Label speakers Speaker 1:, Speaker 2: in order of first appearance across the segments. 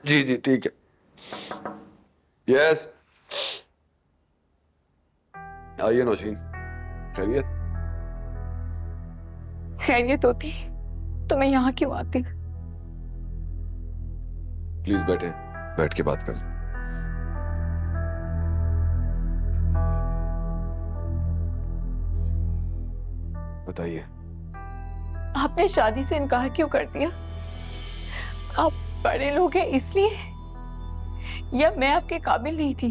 Speaker 1: जी जी ठीक है। यस, आइए नौशीन। खैरियत?
Speaker 2: खैरियत होती तो मैं यहाँ क्यों आती?
Speaker 1: प्लीज बैठे, बैठ के बात करें। बताइए।
Speaker 2: आपने शादी से इनकार क्यों कर दिया? आप बड़े लोग हैं इसलिए, या मैं आपके काबिल नहीं थी?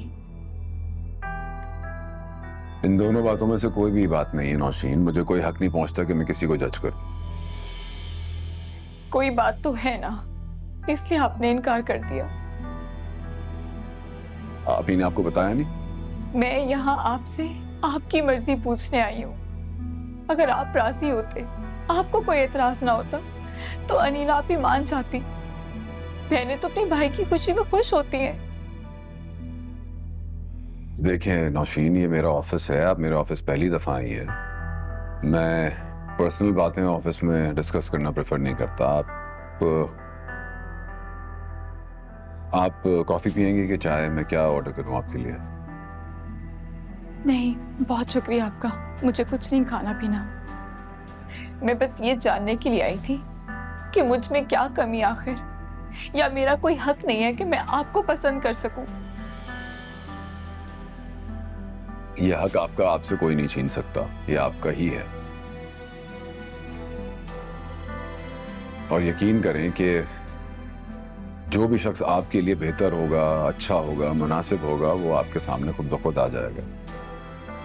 Speaker 1: इन दोनों बातों में से कोई भी बात नहीं है नौशीन। मुझे कोई हक नहीं पहुंचता कि मैं किसी को जज करूं।
Speaker 2: कोई बात तो है ना, इसलिए आपने इनकार कर दिया।
Speaker 1: आप ही ने आपको बताया नहीं?
Speaker 2: मैं यहाँ आपसे आपकी मर्जी पूछने आई हूँ। अगर आप राजी होते, आपको कोई एतराज ना होता, तो अनिला आप ही मान जाती। बहनें तो अपने भाई की खुशी में खुश होती हैं।
Speaker 1: देखें नौशीन, ये मेरा ऑफिस है। आप मेरे ऑफिस पहली दफा आई है। मैं पर्सनल बातें ऑफिस में डिस्कस करना प्रेफर नहीं करता। आप कॉफी पियेंगे कि चाय? मैं क्या ऑर्डर करूं आपके लिए?
Speaker 2: नहीं, बहुत शुक्रिया आपका, मुझे कुछ नहीं खाना पीना। मैं बस ये जानने के लिए आई थी कि मुझ में क्या कमी आखिर, या मेरा कोई हक नहीं है कि मैं आपको पसंद कर सकूं?
Speaker 1: यह हक आपका आपसे कोई नहीं छीन सकता। यह आपका ही है। और यकीन करें कि जो भी शख्स आपके लिए बेहतर होगा, अच्छा होगा, मुनासिब होगा, वो आपके सामने खुद ब खुद आ जाएगा।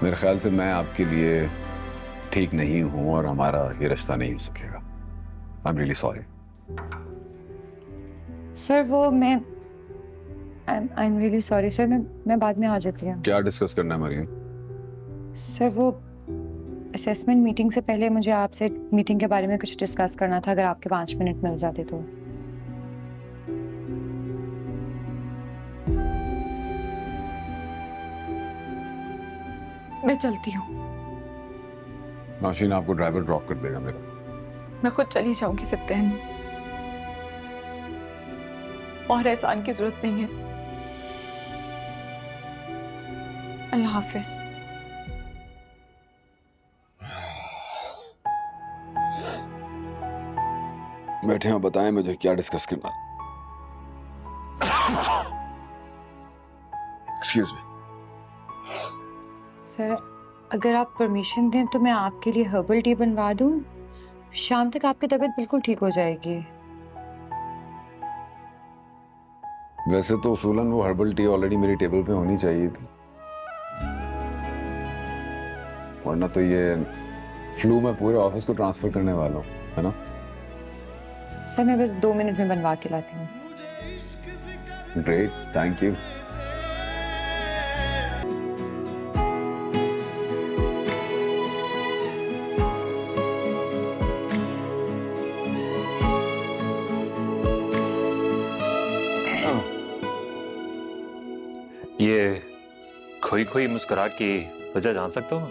Speaker 1: मेरे ख्याल से मैं आपके लिए ठीक नहीं हूं और हमारा ये रिश्ता नहीं हो सकेगा। I am really sorry.
Speaker 3: Sir वो मैं I am really sorry sir, मैं बाद में आ जाती हूँ।
Speaker 1: क्या डिस्कस करना है मरियम?
Speaker 3: सर वो असेसमेंट मीटिंग से पहले मुझे आपसे मीटिंग के बारे में कुछ डिस्कस करना था, अगर आपके 5 मिनट मिल जाते तो।
Speaker 2: मैं चलती हूँ।
Speaker 1: नौशीन आपको ड्राइवर ड्रॉप कर देगा मेरा।
Speaker 2: मैं खुद चली जाऊंगी सिप्तैन, और एहसान की जरूरत नहीं है। अल्लाह हाफिज।
Speaker 1: बैठे हैं, बताएं मुझे क्या डिस्कस करना। Excuse me.
Speaker 3: सर अगर आप परमिशन दें तो मैं आपके लिए हर्बल टी बनवा दूं। शाम तक आपकी तबीयत बिल्कुल ठीक हो जाएगी।
Speaker 1: वैसे तो उसूलन वो हर्बल टी ऑलरेडी मेरी टेबल पे होनी चाहिए थी, वरना तो ये फ्लू में पूरे ऑफिस को ट्रांसफर करने वाला हूँ, है ना?
Speaker 3: सर मैं बस 2 मिनट में बनवा के लाती हूँ।
Speaker 1: Great, thank you.
Speaker 4: ये खोई खोई मुस्कुराहट की वजह जान सकता हूँ?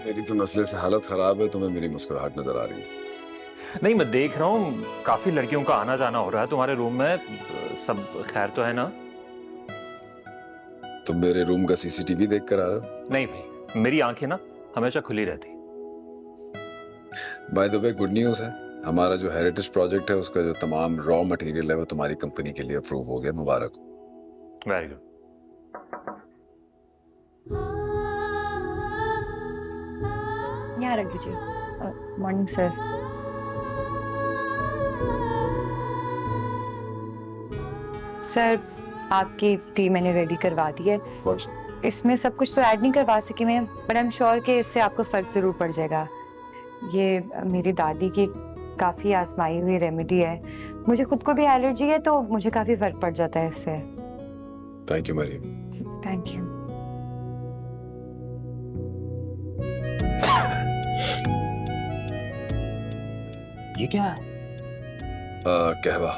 Speaker 1: मेरी तो नस्ले से हालत खराब है, तुम्हें मेरी मुस्कुराहट नजर आ रही है।
Speaker 4: नहीं, मैं देख रहा हूँ काफी लड़कियों का आना जाना हो रहा है तुम्हारे रूम में। सब खैर तो है ना?
Speaker 1: तुम मेरे रूम का सीसीटीवी देख कर आ रहे हो?
Speaker 4: नहीं भाई, मेरी आंखें ना हमेशा खुली रहती।
Speaker 1: By the way good news है, हमारा जो हेरिटेज प्रोजेक्ट है उसका जो तमाम रॉ मटेरियल है वो तुम्हारी कंपनी के लिए अप्रूव हो गया। मुबारक हो।
Speaker 4: Very good.
Speaker 3: यहाँ रख दीजिए। Morning sir. सर आपकी टी मैंने रेडी करवा दी है। इसमें सब कुछ तो ऐड नहीं करवा सकी मैं, बट आई एम श्योर कि इससे आपको फर्क जरूर पड़ जाएगा। ये मेरी दादी की काफी आजमाई हुई रेमेडी है। मुझे खुद को भी एलर्जी है तो मुझे काफी फर्क पड़ जाता है इससे।
Speaker 1: Thank you Mariyam.
Speaker 3: Thank you.
Speaker 4: ये क्या है?
Speaker 1: कहवा।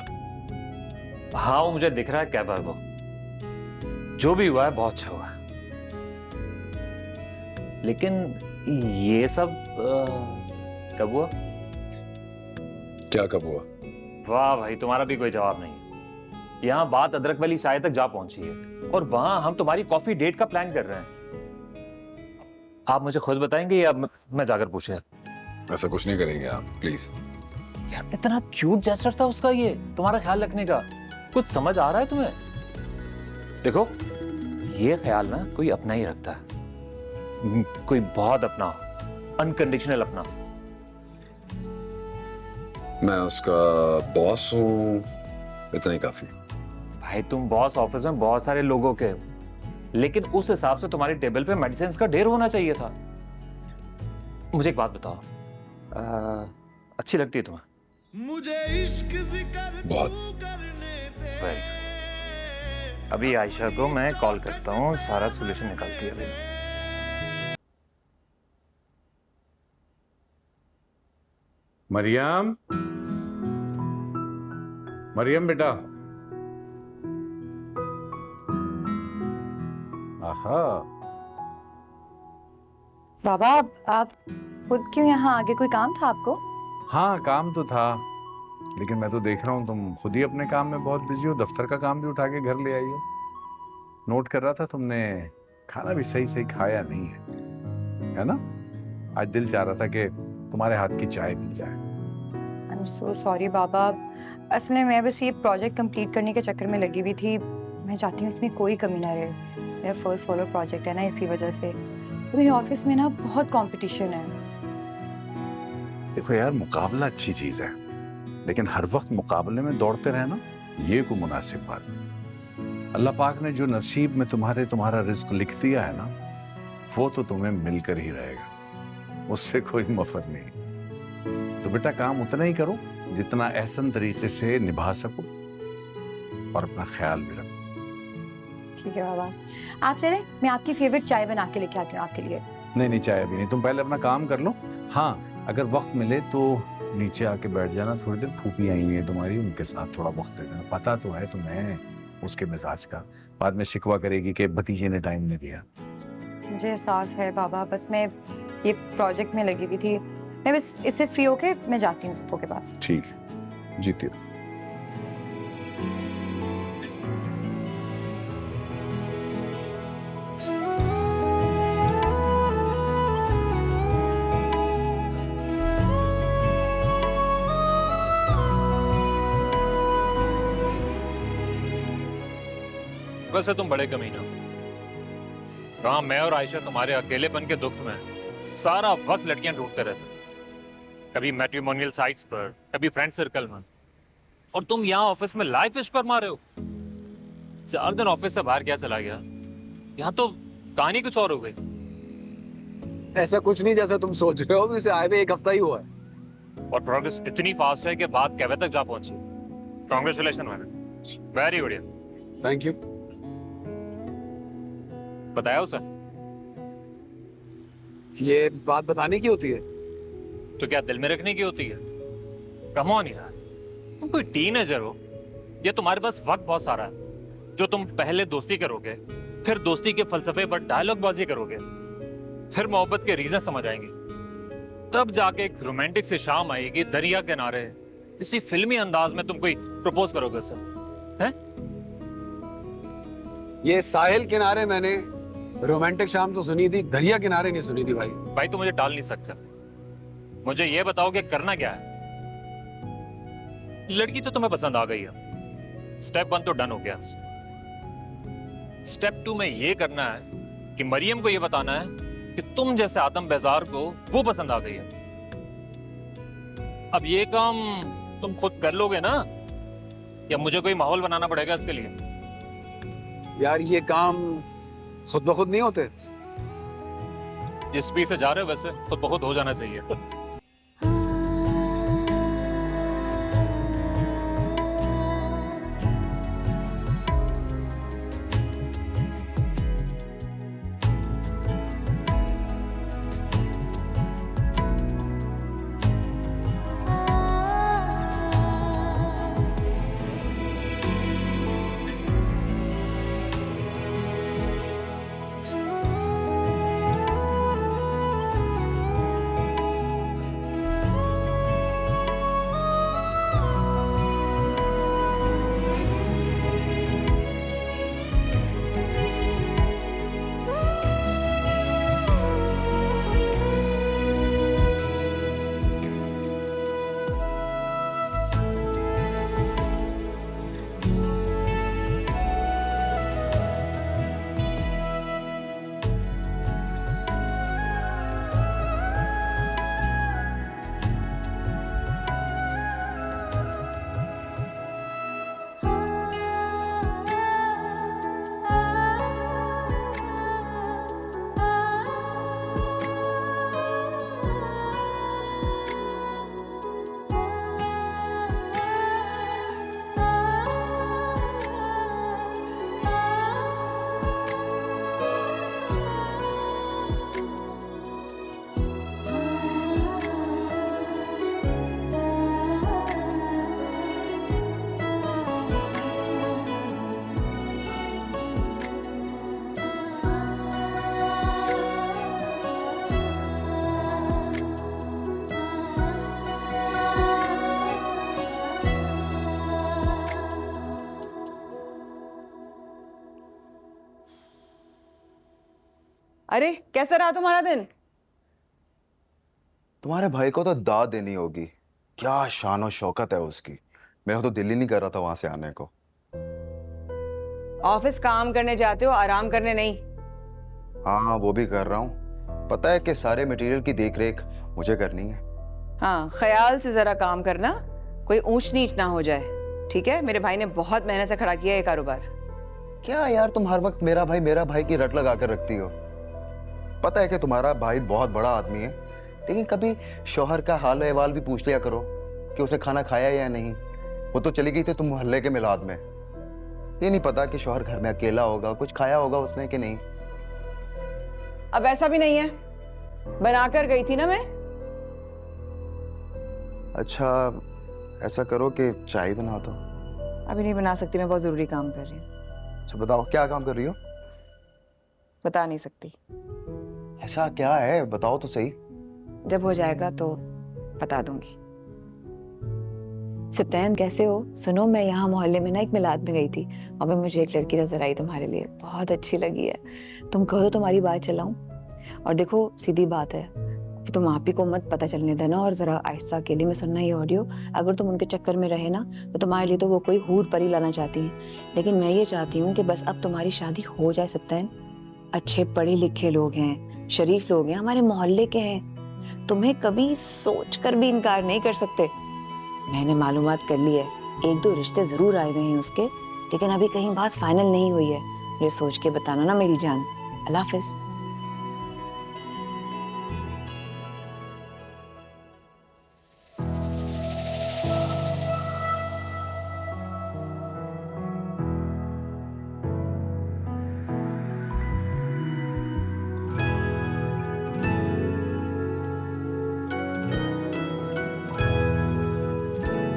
Speaker 4: हाँ, वो मुझे दिख रहा है क्या है वो। जो भी हुआ है बहुत अच्छा हुआ, लेकिन ये सब कब हुआ?
Speaker 1: क्या कब हुआ?
Speaker 4: वाह भाई, तुम्हारा भी कोई जवाब नहीं। यहाँ बात अदरक वाली चाय तक जा पहुंची है और वहां हम तुम्हारी कॉफी डेट का प्लान कर रहे हैं। आप मुझे खुद बताएंगे या मैं जाकर पूछे?
Speaker 1: ऐसा कुछ नहीं करेंगे आप, प्लीज।
Speaker 4: यार इतना क्यूट जेस्चर था उसका, ये तुम्हारा ख्याल रखने का। कुछ समझ आ रहा है तुम्हें? देखो ये ख्याल ना कोई अपना ही रखता है, कोई बहुत अपना, अनकंडीशनल अपना।
Speaker 1: मैं उसका बॉस हूँ, इतना ही काफी।
Speaker 4: भाई तुम बॉस ऑफिस में बहुत सारे लोगों के, लेकिन उस हिसाब से तुम्हारी टेबल पे मेडिसिन का ढेर होना चाहिए था। मुझे एक बात बताओ, अच्छी लगती है तुम्हें?
Speaker 5: मुझे इश्क जिक्र
Speaker 1: बहुत।
Speaker 4: वेरी। अभी आयशा को मैं कॉल करता हूँ, सारा सोल्यूशन निकालती है अभी।
Speaker 6: मरियम, मरियम बेटा। आहा,
Speaker 3: बाबा आप खुद क्यों यहाँ आगे? कोई काम था आपको?
Speaker 6: हाँ काम तो था, लेकिन मैं तो देख रहा हूँ तुम खुद ही अपने काम में बहुत बिजी हो। दफ्तर का काम भी उठा के घर ले आई हो। नोट कर रहा था तुमने खाना भी सही सही खाया नहीं है ना? आज दिल चाह रहा था कि तुम्हारे हाथ की चाय पी जाए।
Speaker 3: आई एम सो सॉरी बाबा, असल में मैं बस ये प्रोजेक्ट कंप्लीट करने के चक्कर में लगी हुई थी। मैं चाहती हूँ इसमें कोई कमी ना रहे। मेरा फर्स्ट सोलो प्रोजेक्ट है ना, इसी वजह से। तो मेरे ऑफिस में ना बहुत कंपटीशन है।
Speaker 6: देखो यार, मुकाबला अच्छी चीज है, लेकिन हर वक्त मुकाबले में दौड़ते रहना ये कोई मुनासिब बात नहीं। अल्लाह पाक ने जो नसीब में तुम्हारा रिस्क लिख दिया है ना, वो तो तुम्हें मिलकर ही रहेगा, उससे कोई मफर नहीं। तो बेटा काम उतना ही करो जितना एहसन तरीके से निभा सको, और अपना ख्याल भी रखो।
Speaker 3: ठीक है बाबा, आप चले, मैं आपकी फेवरेट चाय बना के लेके आती हूँ आपके लिए।
Speaker 6: नहीं चाय अभी नहीं, तुम पहले अपना काम कर लो। हाँ अगर वक्त मिले तो नीचे आके बैठ जाना थोड़ी देर। फूफी आई है तुम्हारी, उनके साथ थोड़ा वक्त दे देना। पता तो है तुम्हें उसके मिजाज का, बाद में शिकवा करेगी कि भतीजे ने टाइम नहीं दिया।
Speaker 3: मुझे एहसास है बाबा, बस मैं ये प्रोजेक्ट में लगी हुई थी। मैं बस इससे फ्री होके मैं जाती हूँ फूफो के पास।
Speaker 1: ठीक, जीती रहो।
Speaker 4: वैसे तुम बड़े कमीने हो। कहाँ मैं और आयशा तुम्हारे अकेलेपन के दुख में सारा वक्त लड़कियां ढूंढते रहते, कभी मैट्रिमोनियल साइट्स पर, कभी फ्रेंड सर्कल में, और तुम यहाँ ऑफिस में लाइव फिश पर मारे हो। 4 दिन ऑफिस से बाहर क्या चला गया, यहाँ तो कहानी कुछ और हो गई।
Speaker 1: ऐसा कुछ नहीं जैसा तुम सोच रहे हो, इसे आए हुए 1 हफ्ता ही हुआ है।
Speaker 4: और प्रोग्रेस इतनी फास्ट है कि बात कैवे तक जा पहुंची। Congratulation man, very good.
Speaker 1: Thank you.
Speaker 4: बताया उसे?
Speaker 1: ये बात बताने की होती है?
Speaker 4: तो क्या दिल में रखने की होती है? कम ऑन यार, तुम कोई टीनेजर हो, या तुम्हारे पास वक्त बहुत सारा है जो तुम पहले दोस्ती करोगे, फिर दोस्ती के फलसफे पर डायलॉग बाजी करोगे, फिर मोहब्बत के रीजन समझ आएंगे, तब जाके एक रोमांटिक सी शाम आएगी दरिया किनारे, इसी फिल्मी अंदाज में तुम कोई प्रपोज करोगे उससे, हैं?
Speaker 1: ये साहिल किनारे मैंने रोमांटिक शाम तो सुनी थी, दरिया किनारे नहीं सुनी थी भाई।
Speaker 4: भाई तुम मुझे टाल नहीं सकते, मुझे ये बताओ कि करना क्या है। लड़की तो तुम्हें पसंद आ गई है, स्टेप 1 तो डन हो गया। स्टेप 2 में ये करना है कि मरियम को ये बताना है कि तुम जैसे आतम बेजार को वो पसंद आ गई है। अब ये काम तुम खुद कर लोगे ना, या मुझे कोई माहौल बनाना पड़ेगा इसके लिए?
Speaker 1: यार ये काम खुद ब खुद नहीं होते।
Speaker 4: जिस स्पीड से जा रहे हो वैसे खुद ब खुद हो जाना चाहिए।
Speaker 7: अरे कैसा रहा तुम्हारा दिन?
Speaker 8: तुम्हारे भाई को तो दाद देनी होगी, क्या शान और शौकत है उसकी। मेरा तो दिल ही नहीं कर रहा था वहां से आने को।
Speaker 7: ऑफिस काम करने जाते हो, आराम करने नहीं।
Speaker 8: हाँ वो भी कर रहा हूँ। पता है कि सारे मटेरियल की देखरेख मुझे करनी है।
Speaker 7: हाँ, ख्याल से जरा काम करना, कोई ऊंच नीच ना हो जाए, ठीक है? मेरे भाई ने बहुत मेहनत से खड़ा किया ये कारोबार।
Speaker 8: क्या यार तुम हर वक्त मेरा भाई की रट लगा कर रखती हो। पता है कि तुम्हारा भाई बहुत बड़ा आदमी है, लेकिन कभी शौहर का हाल अहवाल भी पूछ लिया करो कि उसे खाना खाया या नहीं। वो तो चली गई थी तुम मोहल्ले के मिलाद में, ये नहीं पता कि शौहर घर में अकेला होगा, कुछ खाया होगा उसने कि नहीं।
Speaker 7: अब ऐसा भी नहीं है, बनाकर गई थी ना मैं।
Speaker 8: अच्छा ऐसा करो कि चाय बना दो।
Speaker 7: अभी नहीं बना सकती, मैं बहुत जरूरी काम कर रही हूँ।
Speaker 8: अच्छा बताओ क्या काम कर रही हो?
Speaker 7: बता नहीं सकती।
Speaker 8: ऐसा क्या है बताओ तो सही।
Speaker 7: जब हो जाएगा तो बता दूंगी। सप्तान कैसे हो? सुनो, मैं यहाँ मोहल्ले में ना एक मिलाद में गई थी, वहाँ पे मुझे एक लड़की नजर आई तुम्हारे लिए, बहुत अच्छी लगी है। तुम कहो तो तुम्हारी बात चलाऊं? और देखो सीधी बात है, तुम आप ही को मत पता चलने देना, और जरा आहिस्ता अकेले में सुनना ये ऑडियो। अगर तुम उनके चक्कर में रहे ना तो तुम्हारे लिए तो वो कोई हूर परी लाना चाहती हैं, लेकिन मैं ये चाहती हूँ कि बस अब तुम्हारी शादी हो जाए। सप्तान अच्छे पढ़े लिखे लोग हैं, शरीफ लोग हैं, हमारे मोहल्ले के हैं, तुम्हें कभी सोच कर भी इनकार नहीं कर सकते। मैंने मालूमात कर ली है, एक दो रिश्ते जरूर आए हुए हैं उसके, लेकिन अभी कहीं बात फाइनल नहीं हुई है। ये सोच के बताना ना मेरी जान। अल्लाह हाफिज।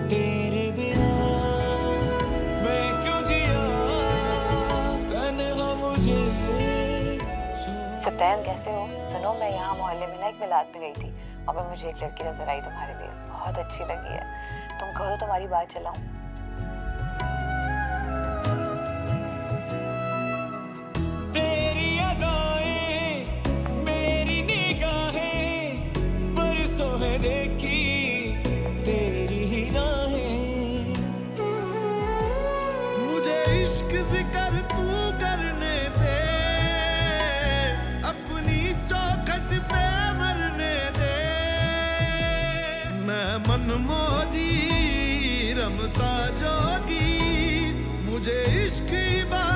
Speaker 5: तेरे बिना मैं क्यों जिया, तन्हा मुझे
Speaker 7: सप्तान कैसे हो? सुनो, मैं यहाँ मोहल्ले में ना एक मिलाद में गई थी, वहाँ पे मुझे एक लड़की नजर आई तुम्हारे लिए, बहुत अच्छी लगी है। तुम कहो तो तुम्हारी बात चलाऊं?
Speaker 5: तेरी अदाएं मेरी निगाहें बरसों है देखी तेरी ही राहें। मुझे इश्क जिक्र तू करने दे, अपनी चौखट पे मरने दे। मैं मनमौजी रमता जोगी, मुझे इश्क इबादत